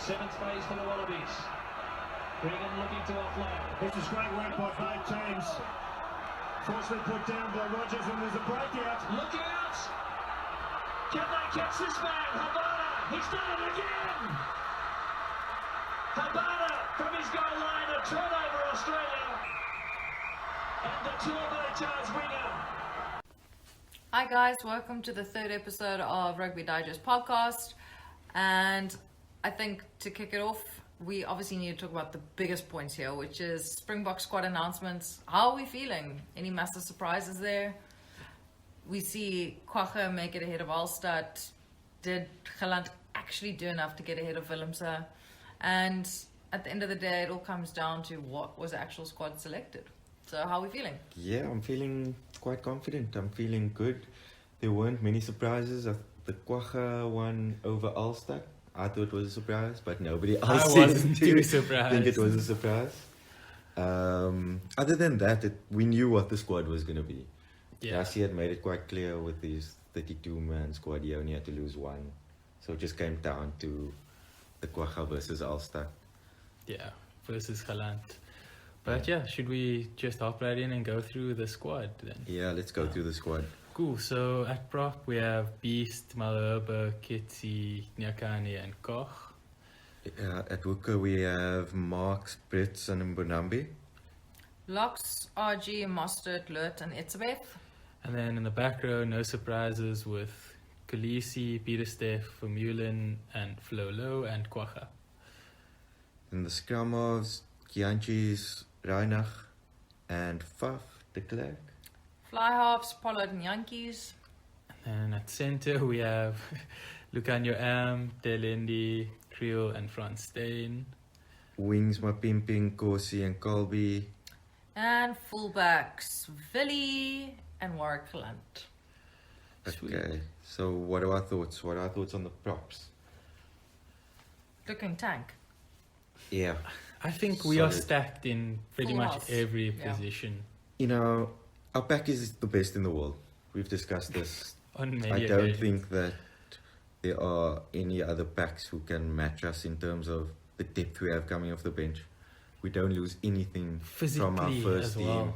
Seventh phase for the Wallabies. Regan looking to offload. This is great work by both teams. Forcefully put down by Rogers, and there's a breakout. Look out! Can they catch this man? Habana, he's done it again! Habana from his goal line, a turnover Australia. And the turbocharged winger. Hi guys, welcome to the third episode of Rugby Digest podcast. And I think to kick it off, we obviously need to talk about the biggest points here, which is Springbok squad announcements. How are we feeling? Any massive surprises there? We see Kwagga make it ahead of Alstad. Did Geland actually do enough to get ahead of Willemse? And at the end of the day, it all comes down to what was the actual squad selected. So how are we feeling? Yeah, I'm feeling quite confident. I'm feeling good. There weren't many surprises. The Kwagga one over Ulster, I thought was a surprise, but nobody else wasn't too surprised. think it was a surprise. Other than that, we knew what the squad was going to be. Yeah. Rassie had made it quite clear with his 32-man squad, he only had to lose one. So it just came down to the Kwagga versus Ulster. Yeah, versus Geland. But yeah, should we just hop right in and go through the squad then? Yeah, let's go through the squad. Cool, so at prop we have Beast, Malherbe, Kitsi, Nyakane and Koch. At hooker we have Marks, Brits and Mbonambi. Locks, RG, Mostert, Lurt and Etzebeth. And then in the back row, no surprises with Khaleesi, Pieterstef, Vermeulen and Flolo and Kwagga. In the scrum halves, Kianchis, Reinach and Faf de Klerk. Fly halves, Pollard and Yankees. And at centre we have Lucanio Am, Telendi, Creel and Frans Steyn. Wings, Mapimping, Kosi and Colby. And fullbacks, Villy and Warwick Geland. Okay, so what are our thoughts? What are our thoughts on the props? Looking tank. Yeah. I think we are Solid. stacked in pretty Full much house. every Yeah. position. You know, our pack is the best in the world. We've discussed this. On many I don't occasions. think that there are any other packs who can match us in terms of the depth we have coming off the bench. We don't lose anything from our Physically first as team well.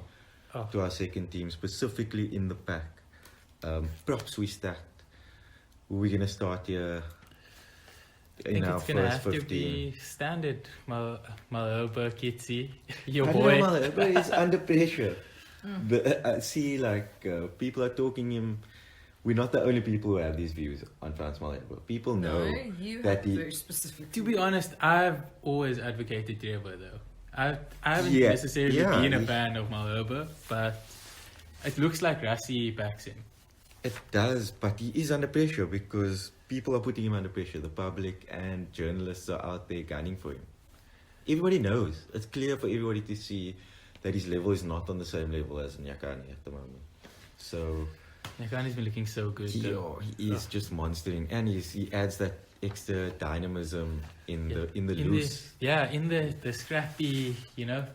Oh. to our second team, specifically in the pack. Props we stacked. We're going to start here I in think our it's going to first have to 15. be standard. Malherbe, Kitsi, your I boy. know Malherbe is under pressure. I see, people are talking him. We're not the only people who have these views on Frans Malherbe. People know you that have he. very specific. To be honest, I've always advocated Trevor though. I haven't Yeah, necessarily yeah, been a he- fan of Malherbe, but it looks like Rassie backs him. It does, but he is under pressure because people are putting him under pressure. The public and journalists are out there gunning for him. Everybody knows. It's clear for everybody to see that his level is not on the same level as Nyakane at the moment. So Nyakane's been looking so good though. he is just monstering, and he adds that extra dynamism in the loose. In the scrappy,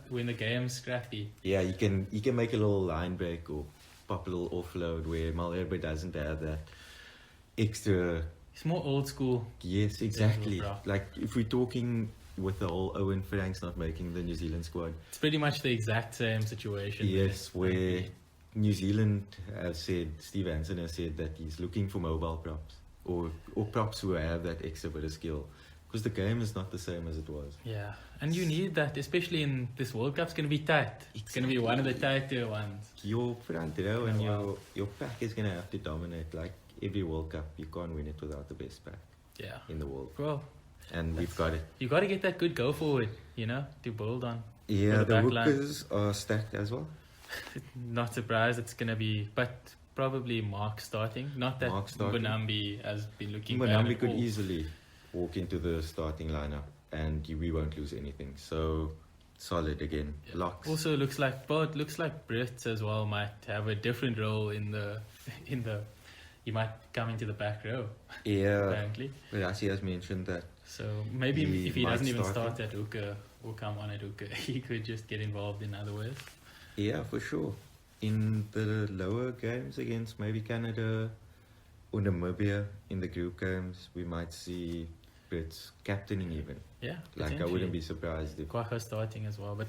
when the game's scrappy. Yeah, he can make a little line break or pop a little offload where Malherbe doesn't have that extra. It's more old school. Yes, exactly. Bro. Like if we're talking with the whole Owen Franks not making the New Zealand squad. It's pretty much the exact same situation. Yes, where New Zealand has said, Steve Hansen has said that he's looking for mobile props or props who have that extra bit of skill. Because the game is not the same as it was. Yeah, and you need that, especially in this World Cup. It's going to be tight. It's going to be one of the tighter ones. Your front row and wow. your pack is going to have to dominate. Like every World Cup, you can't win it without the best pack Yeah. in the world. Well, And we've got it. you got to get that good go forward, to build on. Yeah, For the the back line. hookers are stacked as well. Not surprised it's going to be, but probably Mark starting. Not that Mark starting. Bonambi has been looking bad Mbonambi at could all. easily walk into the starting lineup and we won't lose anything. So solid again. Yeah. Locks. Also looks like Brits as well might have a different role in the he might come into the back row Yeah, apparently. but Rassie has mentioned that. So maybe He if he might doesn't even start start at hooker or come on at hooker, he could just get involved in other ways. Yeah, for sure. In the lower games against maybe Canada or Namibia in the group games, we might see Brits captaining even. Yeah. Like, I wouldn't be surprised if... Quaha starting as well, but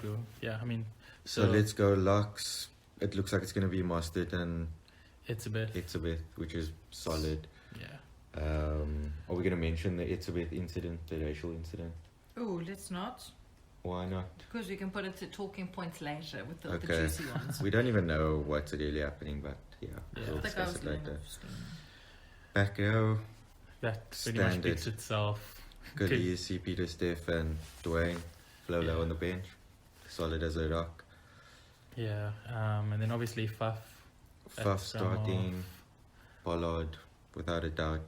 I mean... So let's go locks. It looks like it's going to be Mustard and Etzebeth, which is solid. Yeah. Are we going to mention the Etzebeth incident, the racial incident? Oh, let's not. Why not? Because we can put it to talking points later with the Okay. juicy ones. We don't even know what's really happening, but yeah, we'll The guy was discuss it doing later. interesting. Back row, That pretty much Standard. speaks itself. Khaleesi, Peter Steph and Dwayne. Flolo on the bench. Solid as a rock. Yeah. And then obviously Faf. Faf starting. Pollard, without a doubt.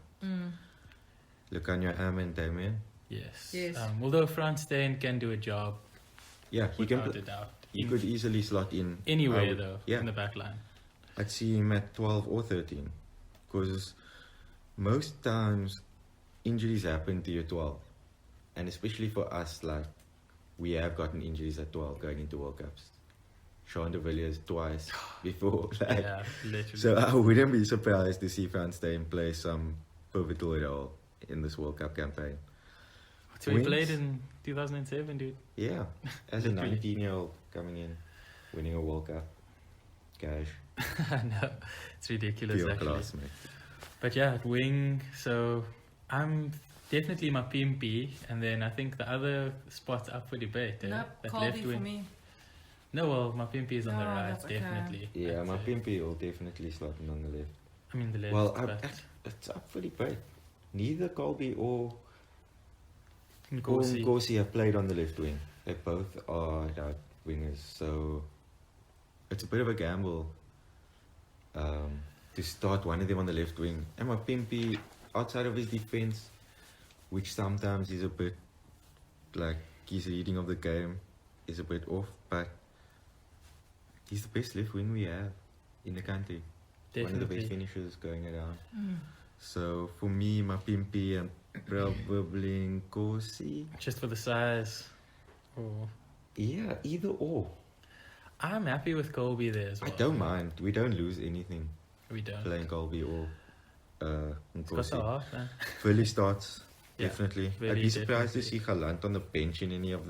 Lucanio Am and Damien. Yes. Although Frans Steyn can do a job, Yeah, he can. without a doubt. He could easily slot in. Anywhere though, Yeah. in the back line. I'd see him at 12 or 13. Because most times injuries happen to your 12. And especially for us, like, we have gotten injuries at 12 going into World Cups. Sean de Villiers twice before. Like, Yeah, literally. so I wouldn't be surprised to see Frans Steyn play some pivotal role in this World Cup campaign. So he Wins. played in 2007, dude. Yeah, as a Literally. 19-year-old coming in, winning a World Cup. Cash. I know. It's ridiculous, Pure actually. class, mate. But yeah, at wing, so I'm definitely my PMP, and then I think the other spot's up for debate. Nope, That Colby left for wing. me. No, well, my PMP is on the Oh, right, that's okay. definitely. Yeah, I'd my say. Pimpy will definitely slot in on the left. I mean, the left. Well, but it's up for debate. Neither Colby or Nkosi. Nkosi have played on the left wing. They both are right wingers, so it's a bit of a gamble to start one of them on the left wing. And my Pimpy, outside of his defense, which sometimes is a bit like his reading of the game is a bit off, but he's the best left wing we have in the country. One of the Definitely. best finishers going around. So for me, my Pimpy and probably Nkosi. Just for the size. Oh. Yeah, either or. I'm happy with Colby there as well. I don't mind. We don't lose anything We don't. playing Colby or It's got the Nkosi. heart, man. Philly starts, Yeah, definitely. very I'd be surprised to definitely. see Galant on the bench in any of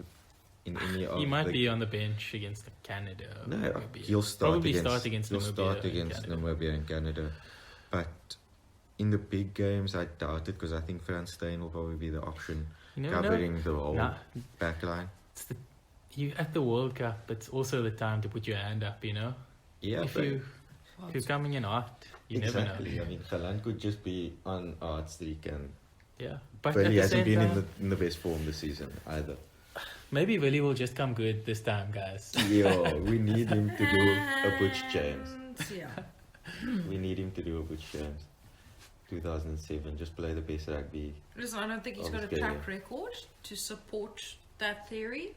He might be on the bench against Canada. No, maybe. he'll start Probably against, start against he'll Namibia start and against Canada. Namibia and Canada. But in the big games, I doubt it because I think Frans Steyn will probably be the option You never know. covering the whole Nah, back line. it's you at the World Cup. It's also the time to put your hand up. You know, Yeah, if but you're coming in hot, you exactly. never I know. mean, Galant could just be on art streak and Yeah, but Philly at the hasn't same been time, in the best form this season either. maybe Willie will just come good this time, guys. Yo, we need him to do a Butch James. And, yeah. We need him to do a Butch James. 2007, just play the best rugby. Listen, I don't think he's Of got a Australia. track record to support that theory.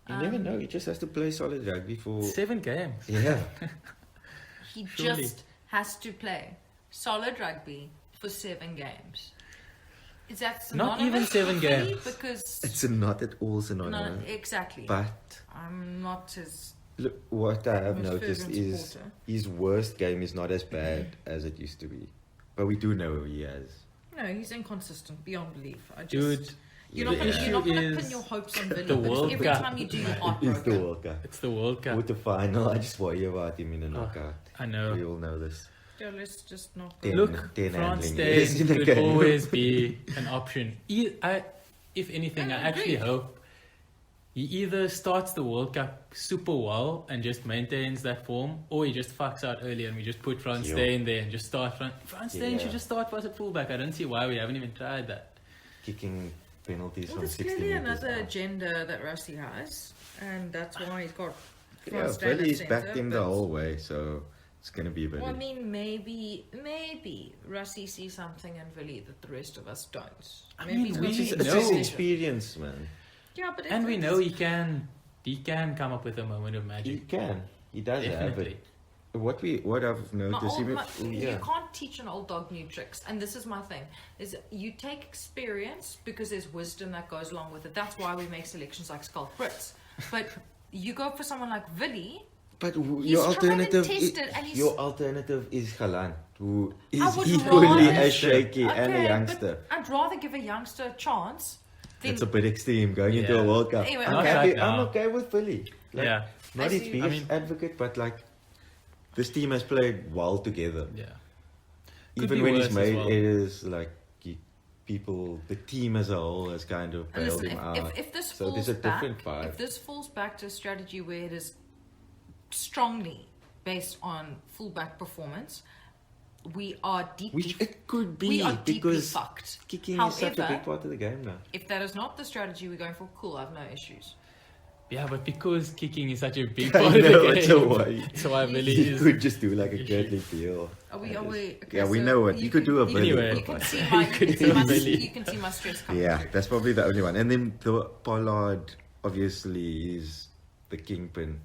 You never know, he just has to play solid rugby for... 7 games. Yeah. He Surely. just has to play solid rugby for 7 games. Is that Not even synonymous 7 with Philly? games. Because It's not at all no, synonymous. exactly. But I'm not as look, what I have most noticed fervent is supporter. his worst game is not as bad as it used to be. But we do know he has. No, he's inconsistent beyond belief. I just Dude, you're not the gonna, issue you're not gonna is pin your hopes on Billy the because World every Cup. time you do your heart It's the broken. World Cup. it's the World Cup. With the final, I just worry about him in a knockout. I know. We all know this. Yeah, let's just not Ten- Look, ten Frans handling years Steyn in a could game. always be an option. If anything, I I actually agree. hope he either starts the World Cup super well and just maintains that form, or he just fucks out early and we just put Frans Yo. Steyn there and just start Frans Steyn Yeah. should just start as a fullback. I don't see why we haven't even tried that. Kicking penalties Well, from there's 60 clearly meters another out. agenda that Rusty has, and that's why he's got. Yeah, Frans Steyn at Philly's centre, backed him the but- whole way, so it's going to be Billy. Well, I mean, maybe Rusty sees something in Billy that the rest of us don't. I Maybe mean, he's we got it's the know- his decision. experience, man. Yeah, but And we it's- know he can come up with a moment of He magic. can. He does have Definitely. it. What I've noticed, You can't teach an old dog new tricks, and this is my thing: is you take experience because there's wisdom that goes along with it. That's why we make selections like Skull Brits. But you go for someone like Vili, But He's your tried and alternative, tested and he's- your alternative is Galan, who I is would equally rather- as shaky and a Okay, youngster. but I'd rather give a youngster a chance than It's a bit extreme going into a Yeah. World Cup. Anyway, I'm, okay. happy, Not right I'm now. okay with Philly. Like, Yeah. I Not his see. biggest advocate, but like this team has played well together. Yeah. Could Even be when worse he's as made well. errors, like the team as a whole has kind of And bailed listen, him out. if this So falls there's a back, different vibe. if this falls back to a strategy where it is strongly based on fullback performance, we are deeply Which it could be we are deeply because fucked. kicking is such a However, big part of the game now. if that is not the strategy we're going for, cool, I have no issues. Yeah, but because kicking is such a big I part of know, the it's game, a way. so I really You is. could just do like a Gurley deal. Are we? Okay, Okay, we so know it. You could do a you Billy. Anyway. You can but- see my, You could do a Billy. you can see my stress coming Yeah, through. that's probably the only one. And then the Pollard, obviously, is the kingpin.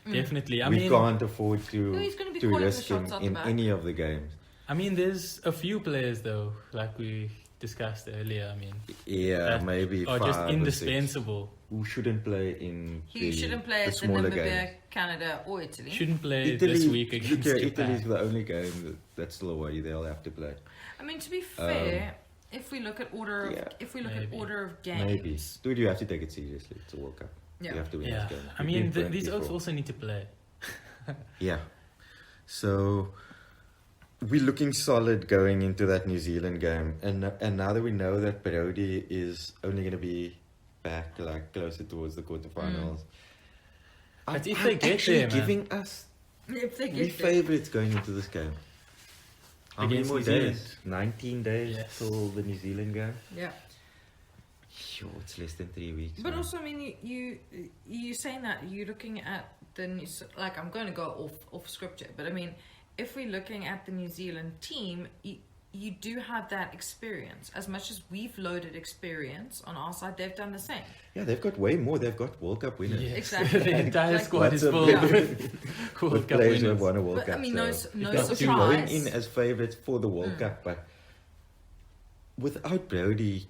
Definitely. I We mean, can't afford No, he's gonna be to calling the risk him shots out the in back. any of the games. there's a few players though, like we discussed earlier. I mean, Yeah, that maybe are 5 just or 6 indispensable. who shouldn't play in He shouldn't play the at the smaller Namibia, games. Canada, or Italy. Shouldn't play Italy, this week against look, Japan. Italy's the only game that's still away they'll have to play. I mean, to be fair, if we look at order, yeah, if we look at maybe. order of games, Maybe. Dude, you have to take it seriously. It's a World Cup. Yeah. You have to win Yeah, this game. I You've mean, been burnt these oaks before. also need to play. Yeah. So we're looking solid going into that New Zealand game, and now that we know that Brody is only going to be back like closer towards the quarterfinals, But if I'm they get actually there, man. giving us if they we get there, favourites going into this game. How many Against more New days? Zealand. 19 days Yes. till the New Zealand game. yeah. Sure, it's less than 3 weeks. But man. also, I mean, you saying that you're looking at the New, like I'm going to go off script here, but I mean, if we're looking at the New Zealand team, you do have that experience. As much as we've loaded experience on our side, they've done the same. Yeah, they've got way more. They've got World Cup winners. Yes. Exactly. The entire Like- squad is Lots of full big- with World With Cup players who winners. have won a World But, Cup. I mean, so no they're surprise. going in as favourites for the World Cup, but without Brody,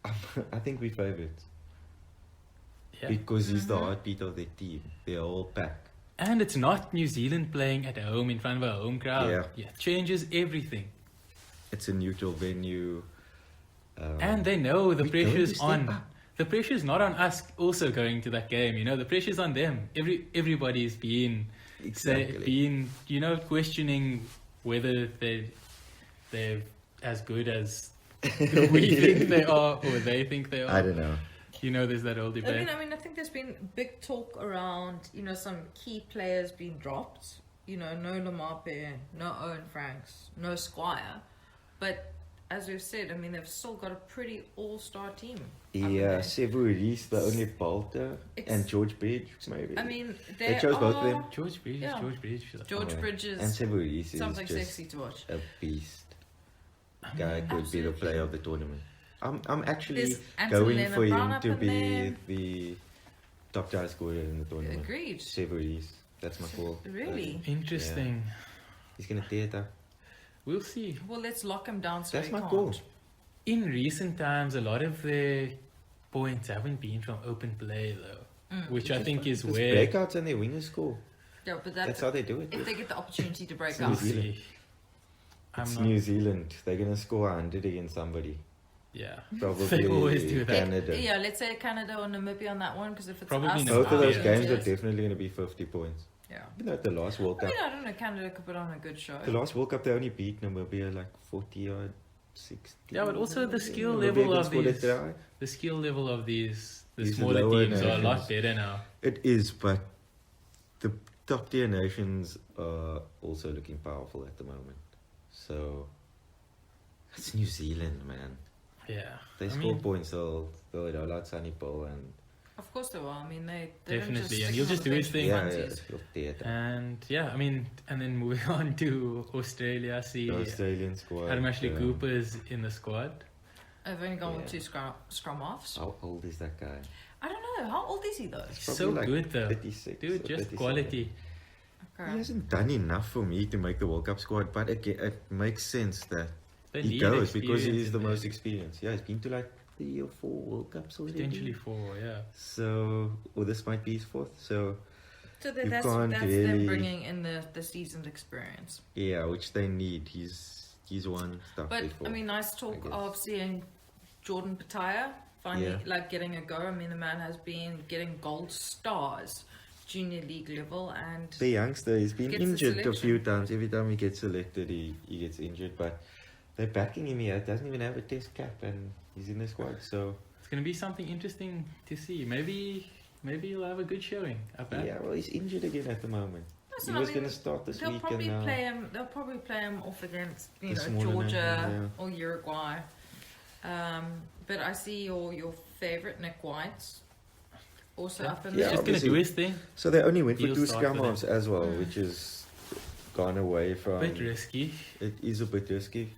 I think we're favourites Yeah. because he's Mm-hmm. the heartbeat of their team. They're all pack. And it's not New Zealand playing at home in front of a home crowd. Yeah. It changes everything. It's a neutral venue. And they know the we're going to pressure's step on. up. The pressure's not on us also going to that game, the pressure's on them. Everybody's been Exactly. questioning whether they're as good as we think they are or they think they are. I don't know. There's that whole debate. I think there's been big talk around, some key players being dropped. No Lamape, no Owen Franks, no Squire. But as we've said, they've still got a pretty all-star team. haven't Yeah, they? Sevu Rees, the only bolter, It's- and George Bridge, maybe. They chose both of them. are- George Bridge. Yeah. George Yeah. Bridges, And Sevu Rees is something just sexy to watch. a beast. Guy could be the Absolutely. player of the tournament. I'm actually There's Anton going Lennon for Brown him up to in be there. the top try scorer in the tournament. Agreed. Sevu Rees. That's my call. Really? Interesting. He's gonna tear it up. We'll see. Well, let's lock him down so That's he my can't. call. In recent times, a lot of their points haven't been from open play, though, which I think is It's where. breakouts and their wingers score. Yeah, but That's how they do it. if they get the opportunity to break It's We'll out. New Zealand. see. I'm It's not. New Zealand. They're gonna score 100 against somebody. Yeah. Probably They always do that. Canada. Yeah, let's say Canada or Namibia on that one, because if it's Probably us, Namibia. Both of those Yeah. games are yes. definitely gonna be 50 points. Yeah. You know, at the last World I Cup. mean, I don't know. Canada could put on a good show. The last World Cup, they only beat Namibia like 40 or 60. Yeah, but also the skill Namibia level can of score the these, try. the skill level of these, the These smaller lower teams are a lot nations. better now. It is, but the top tier nations are also looking powerful at the moment. So it's New Zealand, man. Yeah. They I score mean, points, they'll roll out Sunny Paul and Of course they will. I mean, they don't Definitely, just and stick he'll him just on the do his bench thing. for yeah, funsies. he'll tear it up. and yeah, I mean, and then moving on to Australia, I see The Australian squad. Adam Ashley Cooper's in the squad. I've only gone with Yeah. 2 scrum offs. How old is that guy? I don't know. How old is he though? He's So probably good though. 36 Dude, or just 37. quality. Okay. He hasn't done enough for me to make the World Cup squad, but again, it makes sense that They he need goes because he experience is the in most there. experienced. Yeah, he's been to like 3 or 4 World Cups already. Potentially 4, yeah. So, or this might be his 4th. So, So You that's can't them really- bringing in the seasoned experience. Yeah, which they need. He's won stuff But before. I mean, nice talk guess. of seeing Jordan Pataya finally Yeah. like getting a go. I mean, the man has been getting gold stars, junior league level, and The youngster, he's been Gets the injured a selection. few times. Every time he gets selected, he gets injured. But they're backing him here. Doesn't even have a test cap, and he's in the squad. So It's going to be something interesting to see. Maybe he'll have a good showing up at. yeah, well, he's injured again at the moment. So, He I was mean, going to start this they'll week, probably and now play him. They'll probably play him off against The smaller Georgia nations, or Uruguay. But I see your favorite Nick White's also up in He's there. just going to obviously. do his thing. So they only went for He'll 2 start for scrum them. halves as well, which is gone away from. Bit risky. It is a bit risky.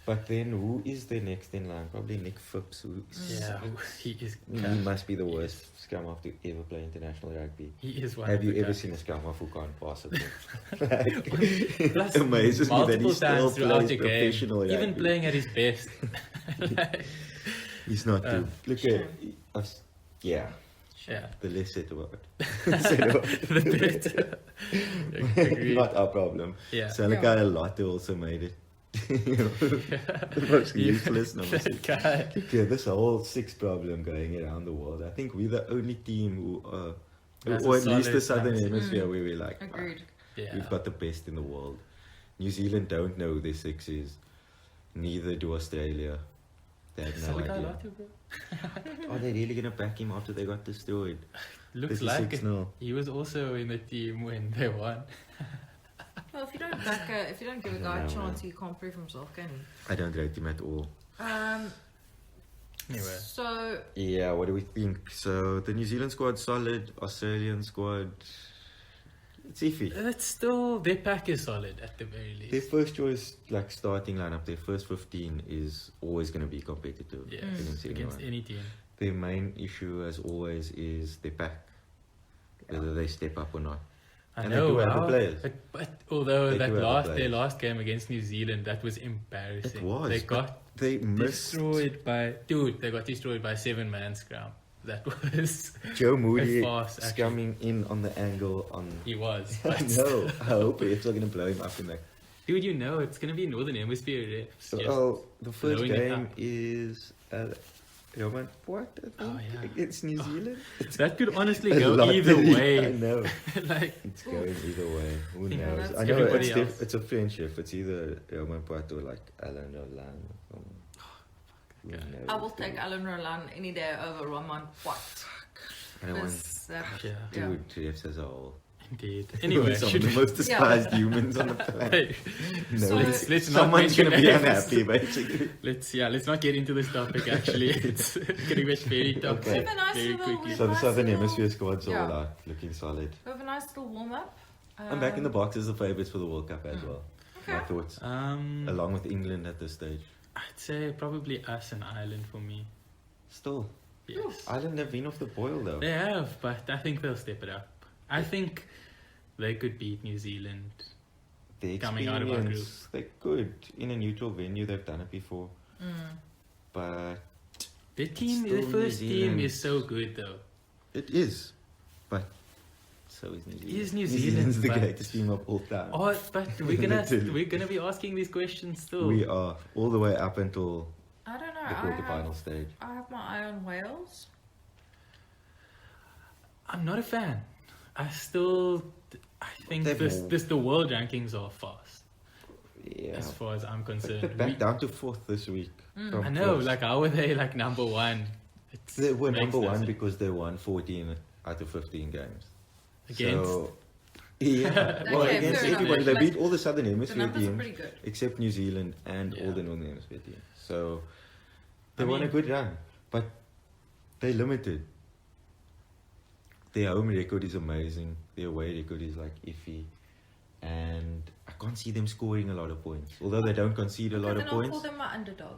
But then who is the next in line? Probably Nick Phipps. Who Yeah, he is. he must be the worst scrum half to ever play international rugby. He is one. Have of you the ever guys. seen a scrum half who can't pass it? Like, Plus, it amazes me that multiple he still times throughout plays the game, professional even rugby. playing at his best. Like, He's not good. Look at us. Yeah, yeah. the less said about it. Said about The it. better. Agreed. Not our problem. Yeah. Salaka Latte also made it. The most useless numbers. That guy. Okay, this whole 6 problem going around the world. I think we're the only team who, Has a or at least the solid southern stance. hemisphere, where we're like, Agreed. Yeah. we've got the best in the world. New Zealand don't know who their 6 is. Neither do Australia. They have no Salaka idea. Latte, bro. Are they really gonna back him after they got destroyed? Looks like it. 56-0. He was also in the team when they won. Well, if you don't give a guy a chance, he can't prove himself, can he? I don't rate him at all. Anyway, So Yeah, what do we think? So the New Zealand squad solid, Australian squad, it's iffy. it's still their pack is solid at the very least. Their first choice, like starting lineup, their first 15 is always going to be competitive Yes, against against anyone. any team. Their main issue, as always, is their pack, whether they step up or not. I And they know, do have the wow. players. But although They that do have the their players. last game against New Zealand, that was embarrassing. It was. They got They missed destroyed by 7-man scrum. That was Joe Moody a farce, actually. scumming in on the angle on. He was. I know. I hope it's not going to blow him up in that. Dude, you know it's gonna be Northern Hemisphere refs. just Well, the first blowing it game up. is Roman what? I think, Oh, yeah. against New Zealand. That could honestly A go lot either to- I way. know. like, It's going either way. Who Yeah, knows? that's I know everybody it's, else. it's a friendship. It's either Roman Pat or like Alan or Lan. Who Okay. knows? I will take Alan Roland any day over Roman White. I don't want yeah, dude refs as a whole. indeed. Anyway, Some of should the we? most despised humans on the planet. Hey, No, So- let's not someone's mention gonna be names. unhappy, basically. let's not get into this topic. Actually, it's gonna get very toxic We have a nice very little- quickly. we So the Nice Southern little- Hemisphere squad's Yeah. all out, looking solid. We have a nice little warm up. I'm back in the box as the favourites for the World Cup as well. My Okay. thoughts, Um, along with England at this stage. I'd say probably us and Ireland for me. Still, Yes, Ireland have been off the boil though. they have, but I think they'll step it up. I think they could beat New Zealand. The Coming out of our experience, they could. In a neutral venue, they've done it before. But Their team, Still their first New team Zealand. is so good though. it is. But so is New Zealand. Is New Zealand's Zealand, the but- greatest team of all time. Oh, but Literally. we're gonna be asking these questions still. We are all the way up until I don't know. the quarterfinal stage. I have my eye on Wales. I'm not a fan. I think They've this the world rankings are fast Yeah. as far as I'm But concerned. back down to 4th this week. from I know, first. like how are they like number one? They were makes number no one sense. because they won 14 out of 15 games. Against- So, yeah, well, Okay, against fair enough. everybody. They Like, beat all the Southern The Hemisphere numbers are teams pretty good. except New Zealand and Yeah. all the Northern Hemisphere teams. So, they I won a mean- good run, but they're limited. Their home record is amazing. Their away record is like iffy. And I can't see them scoring a lot of points. Although they don't concede a lot Then of I'll call points, them my underdog.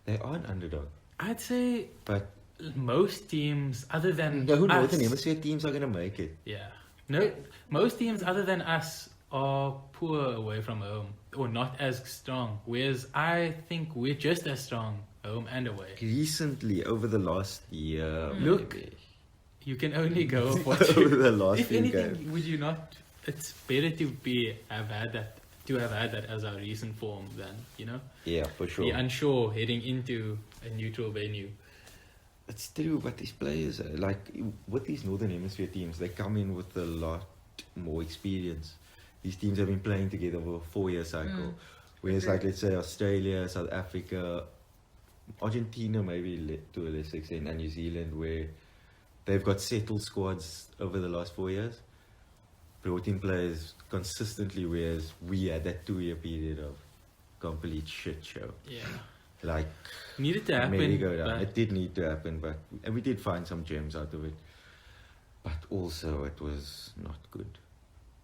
they are an underdog. I'd say But most teams other than no us, Northern Hemisphere teams are going to make it. yeah, no, most teams other than us are poor away from home or not as strong. Whereas I think we're just as strong home and away. Recently, over the last year, Look, maybe. you can only go off what over you... the last If few anything, games. would you not... It's better to have had that as our recent form than, Yeah, for sure. be unsure heading into a neutral venue. It's true, but these players, like with these Northern Hemisphere teams, they come in with a lot more experience. These teams have been playing together over a 4-year cycle. Whereas, like, let's say Australia, South Africa, Argentina, maybe to a lesser extent, and New Zealand, where they've got settled squads over the last 4 years, brought in players consistently, whereas we had that 2-year period of complete shit show. Yeah. Like, Needed to happen. merry-go-round. but- It did need to happen, and we did find some gems out of it. But also, it was not good.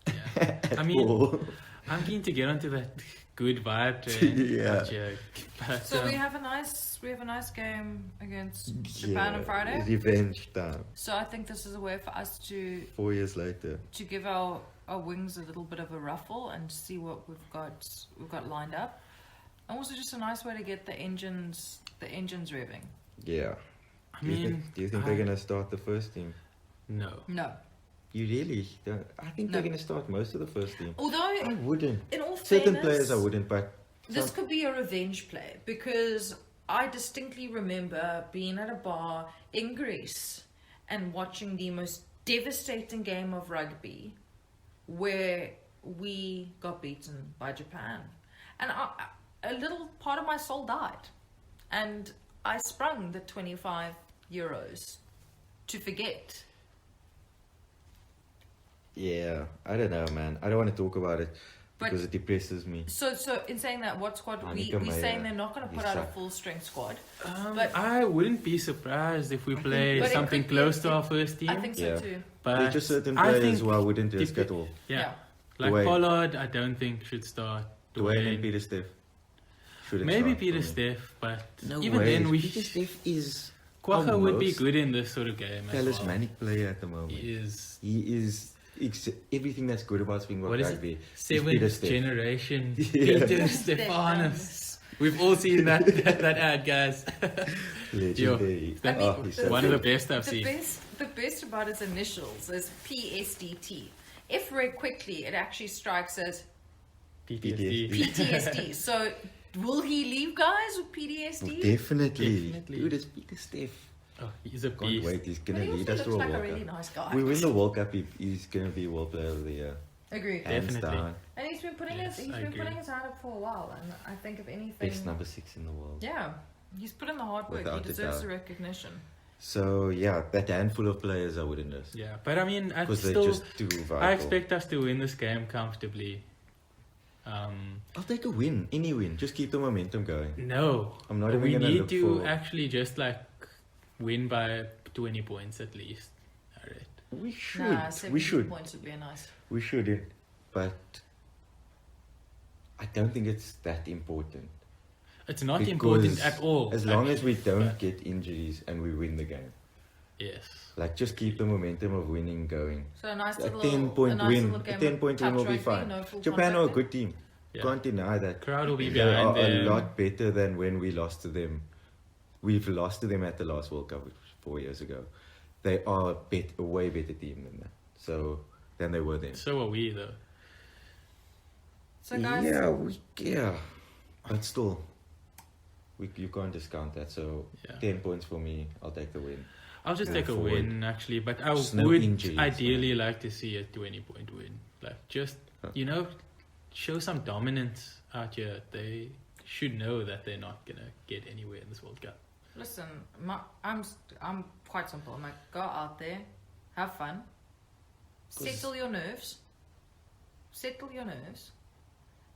Yeah. At I mean, all. I'm keen to get onto that good vibe train. Yeah. Joke. But, So we have a nice game against Japan Yeah, on Friday. Revenge time. So I think this is a way for us to 4 years later. give our wings a little bit of a ruffle and see what we've got lined up. And also just a nice way to get the engines revving. Yeah. I Do you mean, think, they're going to start the first team? No. No. You really don't? I think No. they're going to start most of the first team. I Although, wouldn't. in all Certain fairness, players I wouldn't, but this some- could be a revenge play because I distinctly remember being at a bar in Greece and watching the most devastating game of rugby where we got beaten by Japan. And a little part of my soul died. And I sprung the 25 euros to forget. yeah, I don't know, man. I don't want to talk about it But- because it depresses me. So in saying that, what squad? Annika We're Meyer, saying they're not going to you put out a suck. full strength squad. But- I wouldn't be surprised if we play But it something could be- close to our first team. I think so Yeah. too. but There's just certain I players think who I wouldn't risk dep- at all. Yeah. Yeah. Like Dwayne. Pollard, I don't think should start. Dwayne and Peter Steph. Shouldn't Maybe start Peter for me. Steph, but No even way. then, Peter Steph is Quacha our would be most good in this sort of game. as well. talismanic player at the moment. He is He is everything that's good about Springbok What is it? rugby. is Peter seventh Steph. generation Yeah. Peter Stephanus. We've all seen that ad, guys. Legendary. Yo, I mean, he's the- so One of the good. best I've seen. The best about his initials is PSDT. If read quickly, it actually strikes as PTSD. PTSD. So, will he leave, guys, with PTSD? Definitely. Definitely. Dude, it's Peter Steph. Oh, he's a Can't beast. wait. He's But going he to lead also us to looks a like a World really Cup. nice guy. We win the World Cup, he's going to be World Player of the Year. Agree. Hands Definitely. down. And he's been putting Yes, his I agree. hand up for a while, and I think if anything, Best number 6 in the world. yeah, he's put in the hard work. Without He a deserves doubt. the recognition. So, yeah, that handful of players I wouldn't risk. Yeah, but I mean, Because they're just too vital. I expect us to win this game comfortably. I'll take a win, any win. Just keep the momentum going. No, I'm not even we gonna need look to for- actually just like win by 20 points at least. All right. We should. Nah, we 70 should. points would be a nice. We shouldn't. But I don't think it's that important. It's not Because important at all. As long as we actually, don't but- get injuries and we win the game. Yes. Like, just keep the momentum of winning going. So a nice A little 10-point a nice win. little A game 10-point of win will touch be rugby, fine. no full Japan are a contact good team. Yeah. Can't deny that. Crowd will be They are behind them. a lot better than when we lost to them. We've lost to them at the last World Cup, which was 4 years ago. They are a way better team than that. So, than they were then. So are we though. So guys, Yeah. But still, you can't discount that. So, Yeah. 10 points for me. I'll take the win. I'll just Going take a forward. win actually, but I Just no would injuries, ideally like to see a 20-point win. Like just Huh. show some dominance out here. They should know that they're not gonna get anywhere in this World Cup. listen, I'm quite simple. I'm like, go out there, have fun, settle your nerves,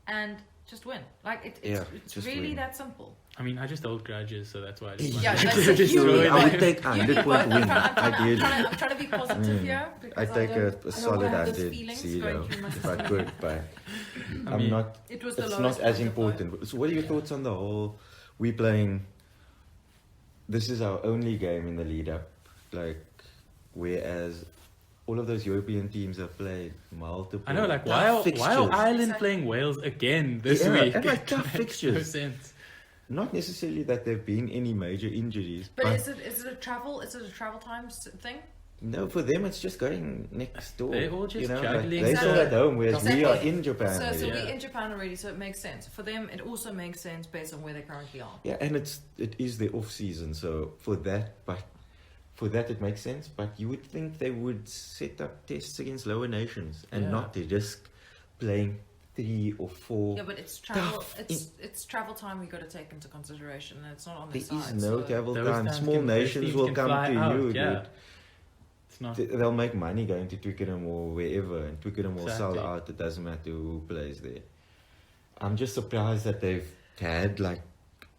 and just win. Like it's just really win. that simple. I mean, I just hold grudges, so that's why I just Yeah, wanted that's to a destroy huge- them. I would take a You 100-point both- win. I'm Ideally. trying to be positive here I because take I a don't solid wanna have those 100 feelings zero going through my if I system. could, but I I'm mean, not. It was the It's lowest not as point of mine. important. So, what are your thoughts on the whole? We playing. This is our only game in the lead up, like, whereas all of those European teams have played multiple. I know, like tough why are fixtures. Ireland Exactly. playing Wales again this Yeah, week? and, like, It tough makes No fixtures. sense. Not necessarily that there've been any major injuries, But is it a travel time thing? No, for them it's just going next door. They're all just like, juggling they're still the- at home, whereas we Exactly. are in Japan. So already. we're in Japan already, so it makes sense. For them, it also makes sense based on where they currently are. Yeah, and it is the off season, so for that it makes sense. But you would think they would set up tests against lower nations and Yeah. not to just playing 3 or 4. Yeah, but it's travel. Tough. It's travel time we got to take into consideration, and it's not on There their is side. no so- travel Those time. times Small can- those nations teams will can come fly to out, you, yeah. dude. It's not. They'll make money going to Twickenham or wherever, and Twickenham will sell Exactly. out. It doesn't matter who plays there. I'm just surprised that they've had like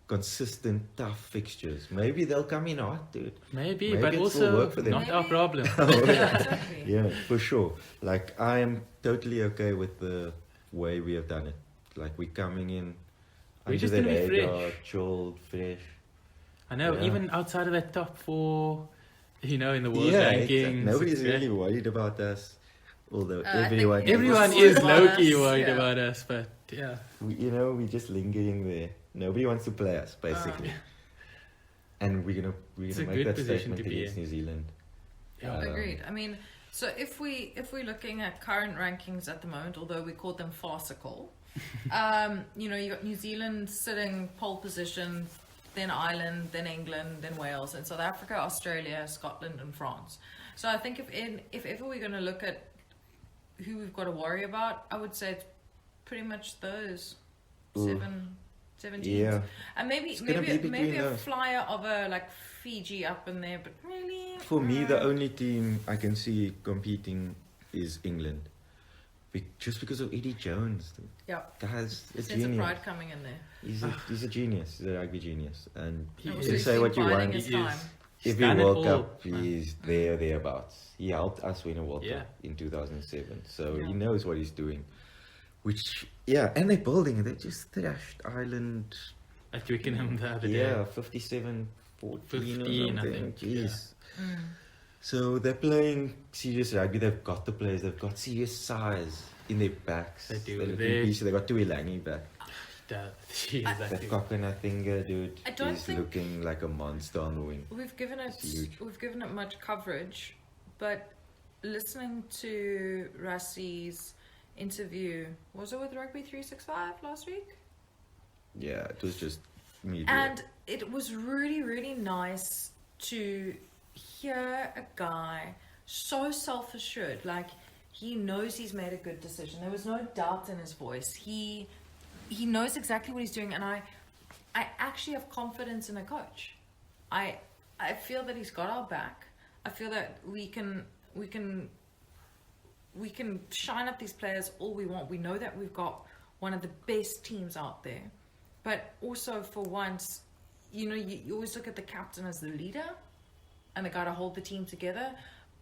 consistent tough fixtures. Maybe they'll come in hot, dude. Maybe, Maybe but it will also work for them. not our Maybe. problem. Yeah, exactly. Yeah, for sure. Like I am totally okay with the way we have done it. Like we're coming in We're under just the gonna be radar, fresh. chilled, fresh. I know, Yeah. even outside of that top 4, in the world Yeah, rankings. exactly. Nobody's it's great. really worried about us. Although I think everyone, Everyone Everyone's is about low-key us, worried yeah. about us, but yeah. we're just lingering there. Nobody wants to play us, basically. And we're gonna It's a make good that position statement to be against in. New Zealand. Yeah. Agreed. I mean, so if we're looking at current rankings at the moment, although we call them farcical, you got New Zealand sitting pole position, then Ireland, then England, then Wales, and South Africa, Australia, Scotland, and France. So I think if ever we're going to look at who we've got to worry about, I would say it's pretty much those Ooh. seven teams. Yeah. And maybe It's gonna be between maybe a those. flyer of a like Fiji up in there, but really For me, the only team I can see competing is England. Just because of Eddie Jones. Dude. yeah. Guy's a Sense of genius. pride coming in there. He's a genius. He's a rugby genius. And He And is. also you he's say been what you biding want. his He time. is. He's Every done it World all, Cup, man. he's there, thereabouts. He helped us win a World Yeah. Cup in 2007. So Yeah. he knows what he's doing. Which, yeah, and they're building it. They just thrashed Ireland. At Twickenham the other day. Yeah, 57-14 or 15, I something. think, Jeez. Mm. So they're playing serious rugby. They've got the players. They've got serious size in their backs. They do. They're looking They- beastly. They got Tuilangi back. She is I- That actually. coconut finger, dude, I don't is think- looking like a monster on the wing. We've given it It's huge. much coverage, but listening to Rassi's interview, was it with Rugby 365 last week? Yeah, it was just media. And it was really, really nice to hear a guy so self-assured, like he knows he's made a good decision. There was no doubt in his voice. He knows exactly what he's doing, and I actually have confidence in a coach. I feel that he's got our back. I feel that we can shine up these players all we want. We know that we've got one of the best teams out there. But also for once, you always look at the captain as the leader and the guy to hold the team together.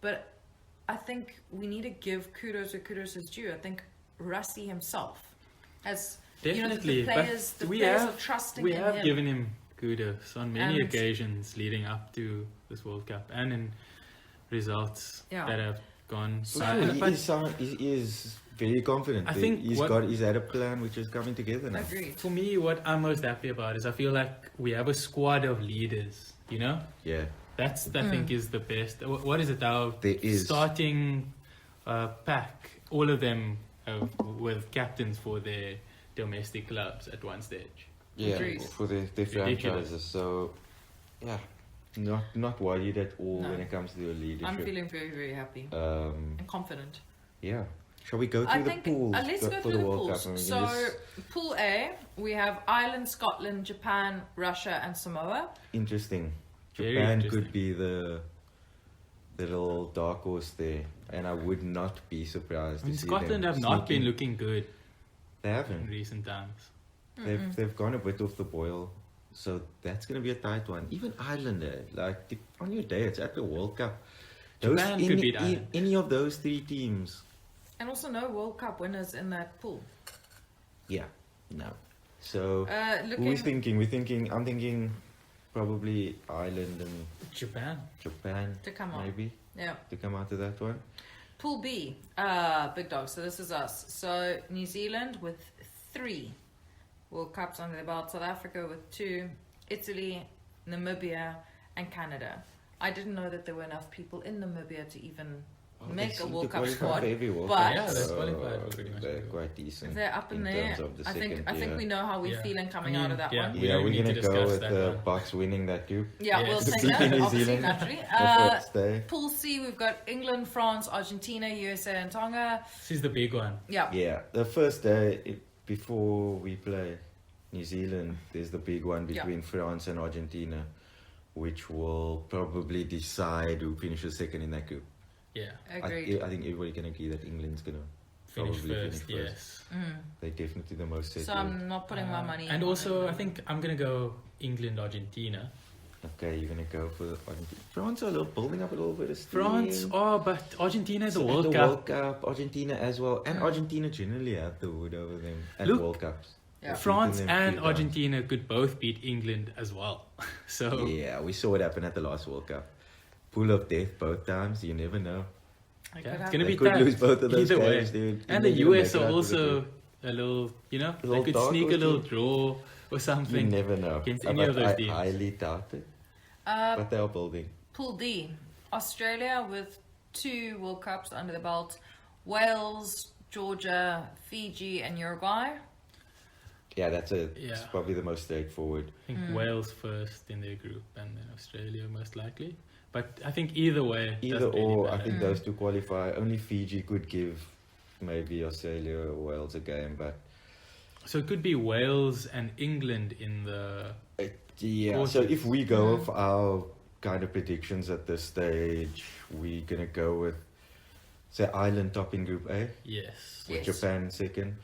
But I think we need to give kudos where kudos is due. I think Rusty himself has, Definitely. the players, but are trusting we in have him. given him kudos on many And- occasions leading up to this World Cup and in results Yeah. that have gone. So by. But he is very confident. I think he's had a plan which is coming together now. Agreed. for me, what I'm most happy about is I feel like we have a squad of leaders. Yeah, That's I think is the best. What is it? Our There is. starting pack, all of them with captains for their domestic clubs at one stage. yeah, Agreed. for their Ridiculous. franchises. So, yeah, not worried at all No. when it comes to the leadership. I'm feeling very, very happy and confident. Yeah. Shall we go I through the think pools let's go for through the the World pools. Cup? And we So, can just- Pool A, we have Ireland, Scotland, Japan, Russia, and Samoa. interesting. Very Japan interesting. could be the little dark horse there, and I would not be surprised I mean, to see Scotland them have not been sneaking. looking good They in haven't. recent times. They've gone a bit off the boil, so that's going to be a tight one. Even Ireland, on your day, it's at the World Cup. Japan could beat Ireland. Any of those three teams, And also no World Cup winners in that pool. yeah, no. So who Looking we thinking? I'm thinking probably Ireland and Japan. Japan to come on. maybe Yeah. to come out of that one. Pool B, big dog. So this is us. So New Zealand with 3 World Cups under their belt. South Africa with 2. Italy, Namibia, and Canada. I didn't know that there were enough people in Namibia to even They make a seem World to Cup qualify squad. for every World but Cup, Yeah, they're so qualified pretty much they're every quite decent. they're up in there. terms of the I think second I think tier. we know how we're Yeah. feeling coming I mean, out of that yeah. one. We Yeah, don't we're need to gonna go discuss with that the one. Bucks winning that group. Yeah, Yes. we'll The take beat that. in New Obviously, Zealand. naturally. The first day. Pool C, we've got England, France, Argentina, USA, and Tonga. This is the big one. Yeah. Yeah, the first day before we play New Zealand, there's the big one between France and Argentina, which will probably decide who finishes second in that group. Yeah. Agreed. I think everybody can agree that England's gonna Finish probably first, finish first. yes. They're definitely the most settled. So I'm not putting my money. And on also, it. I think I'm going to go England, Argentina. Okay, you're gonna go for Argentina. France are a little building up a little bit of steam. France, but Argentina is a So at World the Cup. World Cup, Argentina as well, and Argentina generally have the wood over them at Look, World Cups. Yeah. France Beaten them and 3 times. Argentina could both beat England as well. So, Yeah, we saw what happened at the last World Cup. Pool of death both times. You never know. I could yeah, it's have- going to They be could tough. lose both of those Either way. games, dude. And the England gonna US make it are out of the also group. a little, they little could dark sneak a horse little team. draw or You something. never know. against But any of those I teams. highly doubt it. Uh, But they are building. Pool D, Australia with 2 World Cups under the belt, Wales, Georgia, Fiji, and Uruguay. Yeah, that's Yeah. it's probably the most straightforward. I think Wales first in their group and then Australia most likely. But I think either way, Either doesn't really or, I matter. think those two qualify. Only Fiji could give maybe Australia or Wales a game, but So it could be Wales and England in the. yeah. So if we go off our kind of predictions at this stage, we're gonna go with say Ireland top in Group A, Yes. with Yes. Japan second,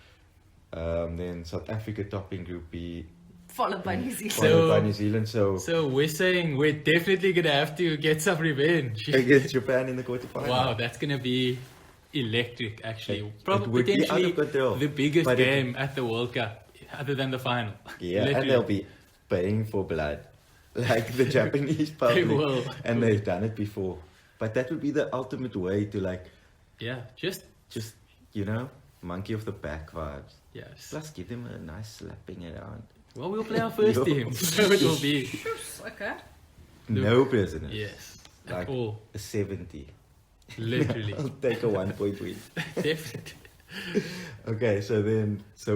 then South Africa top in Group B, Followed by New Zealand. followed by New Zealand. So So we're saying we're definitely going to have to get some revenge. against Japan in the quarterfinal. Wow, that's going to be electric actually. It Probably would be out of potentially control. the biggest But it- game at the World Cup other than the final. Yeah, and Literally. they'll be paying for blood, like the Japanese public. will. And they've done it before. But that would be the ultimate way to like Yeah, just just monkey off the back vibes. yes. Plus, give them a nice slapping around. Well, we'll play our first Yo. team, so it will be Okay. Look. No prisoners. yes, Like at all, a 70. literally, I'll take a 1-point win. definitely. Okay, so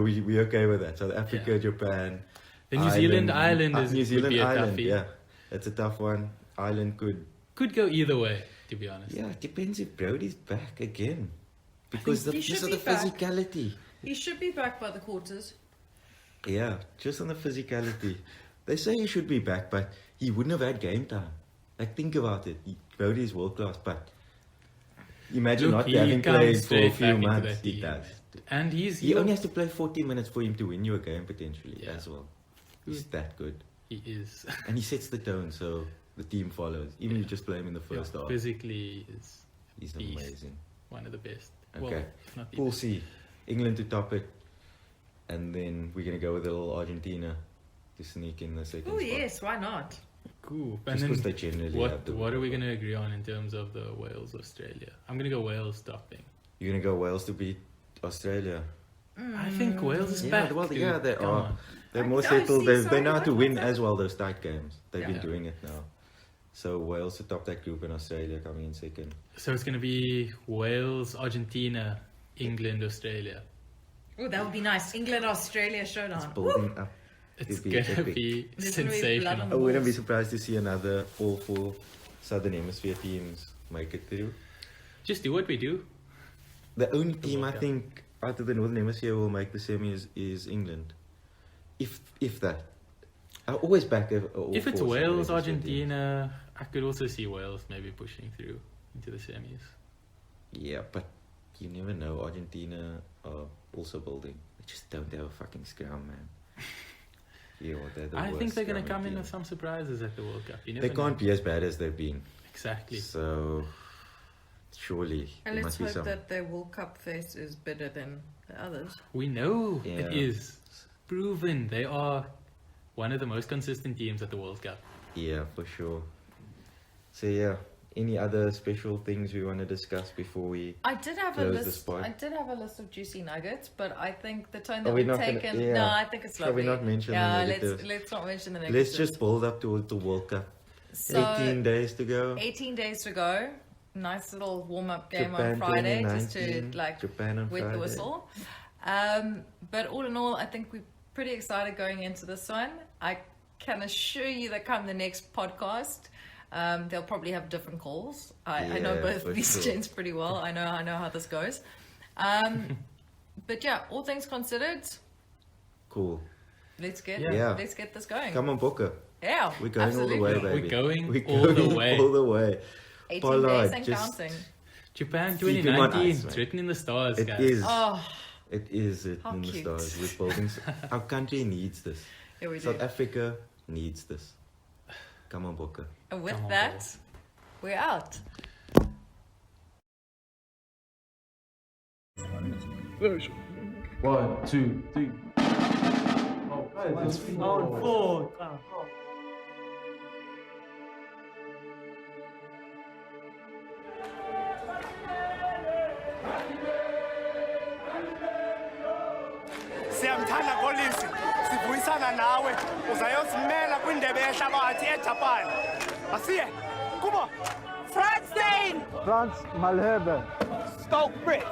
we okay with that. South Africa, Yeah. Japan. The New Zealand Ireland is New would Zealand be a Ireland. toughie. Yeah, that's a tough one. Ireland Could go either way, to be honest. Yeah, it depends if Brody's back again. Because he should just of the be back. physicality. He should be back by the quarters. Yeah, just on the physicality. They say he should be back, but he wouldn't have had game time. Like, think about it. Brody is world class, but imagine Look, not he having comes played for a straight few back into months. that He team. does. And He only has to play 40 minutes for him to win you a game, potentially, Yeah. as well. He's that good. he is And he sets the tone, so the team follows. Even if you just play him in the first half. physically is He's beast. amazing. one of the best. Okay. Well, if not the Pool best. C, England to top it, and then we're gonna go with a little Argentina to sneak in the second Oh spot. yes, why not? Cool. Just And because then they generally have what the. what are we gonna agree on in terms of the Wales Australia? I'm gonna go Wales topping. You're gonna go Wales to beat Australia. I think Wales is Yeah, back. well, dude. yeah, they Come are. on. They're I- more I settled. see, They sorry, know how to what win was as well those tight games. They've Yeah. been doing it now. So Wales to top that group and Australia coming in second. So it's gonna be Wales, Argentina, England, Australia. Oh, that would be nice. England Australia It's showdown. building up. It's It'd be gonna epic. be There's gonna be blood sensational. on I wouldn't be surprised to see another all four Southern Hemisphere teams make it through. Just do what we do. The only team I World Cup. think out of the Northern Hemisphere will make the semis is England. If that. I always back all If it's four Southern Wales, Hemisphere teams. Argentina, I could also see Wales maybe pushing through into the semis. Yeah, but you never know. Argentina are also building. They just don't have a fucking scrum, man. Yeah, well, they're the I think worst they're gonna scrumming come in team. with some surprises at the World Cup. You never They can't know. be as bad as they've been. Exactly. So, surely And there let's must be hope some. that their World Cup face is better than the others. We know Yeah. it is proven. They are one of the most consistent teams at the World Cup. Yeah, for sure. So yeah, any other special things we want to discuss before we? I did have a Close the list. spot. I did have a list of juicy nuggets, but I think the tone that Are we we've not gonna- taken. yeah. No, I think it's Shall lovely. we not mention the Yeah, negatives? let's not mention the negatives. Let's just build up towards the World Cup. So 18 days to go. 18 days to go. Nice little warm-up game Japan on Friday, just to 2019, like Japan on wet the Friday. whistle. But all in all, I think we're pretty excited going into this one. I can assure you that come the next podcast, they'll probably have different calls. I know Yeah, both for these sure. gents pretty well. I know how this goes. But yeah, all things considered, Cool. let's get Yeah. let's get this going. Come on, Booker. Yeah, We're going absolutely. all the way, baby. We're going We're all the going way. all the way. 18 Pollard, days and just- counting. Japan Keep him on 2019. ice, It's man. written in the stars, It guys. is. Oh, It is written How in the cute. stars. We're building. Our country needs this. here we do. South Africa needs this. Come on, Booker. And with Come on, that, boys. we're out. 1, 2, 3. Oh, guys, it's on 4. Siyamthanda Kolisi, sivuyisana nawe, uzayosimela kwindebe yehlabathi eJapan. Asiye, kubo. Frans Malherbe. Stoke Brit.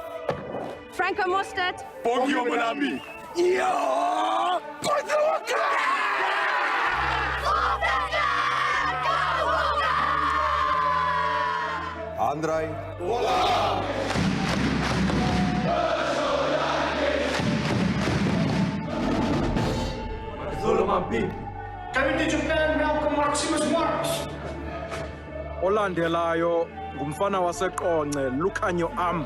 Franco Mostert. Bongio Monami. Ja! Portugal! Andrei. Solomon P. Coming to Japan, Malcolm Maximus Morris. Olandelayo ngumfana waseqonce Lukhanyo Am.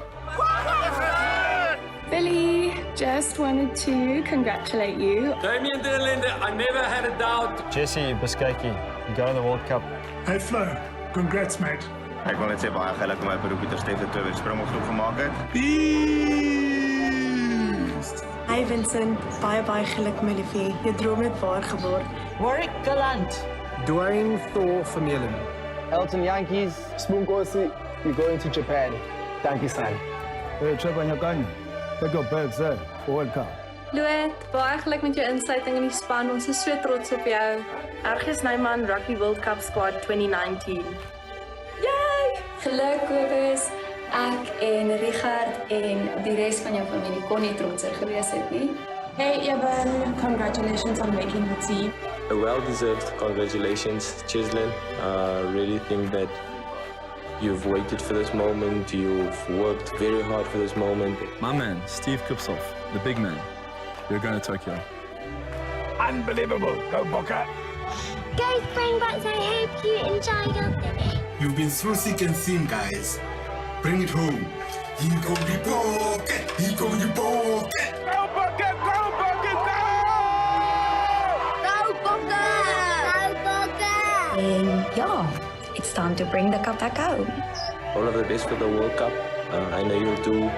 Billy, just wanted to congratulate you. Damien Denlinde, I never had a doubt. Jesse Biscayki, you go to the World Cup. Hey Flo, congrats mate. Ek wil net sê baie geluk om my beroepie te Stefan te weer springgroep gemaak het. Hi Vincent, baie geluk my liefie. Jou droom het waar geword. Warwick Gallant. Dwayne Thor Vermeulen. Elton Yankees. Spoonkosi, you're going to Japan. Thank you, son. Hey, Trevor Nyakani. Take your bags there for World Cup. Louet, baie geluk met jou insluiting in die span. Ons is so trots op jou. Ergens Nyman Rugby World Cup Squad 2019. Yay! Geluk Kobus. Ek en Richard en die res van jou familie kon nie trotser gewees het nie. Hey Eben, congratulations on making the team. A well-deserved congratulations, Chislin. Really think that you've waited for this moment. You've worked very hard for this moment. My man, Steve Kipsov, the big man. You're going to Tokyo. Unbelievable. Go Boca. Go Springboks, I hope you enjoyed your day. You've been through thick and thin, guys. Bring it home. He gon' be broken. He gon' be broken. Go Boca, go Boca, go! Go Bokke! And yeah, it's time to bring the cup back home. All of the best for the World Cup. I know you'll do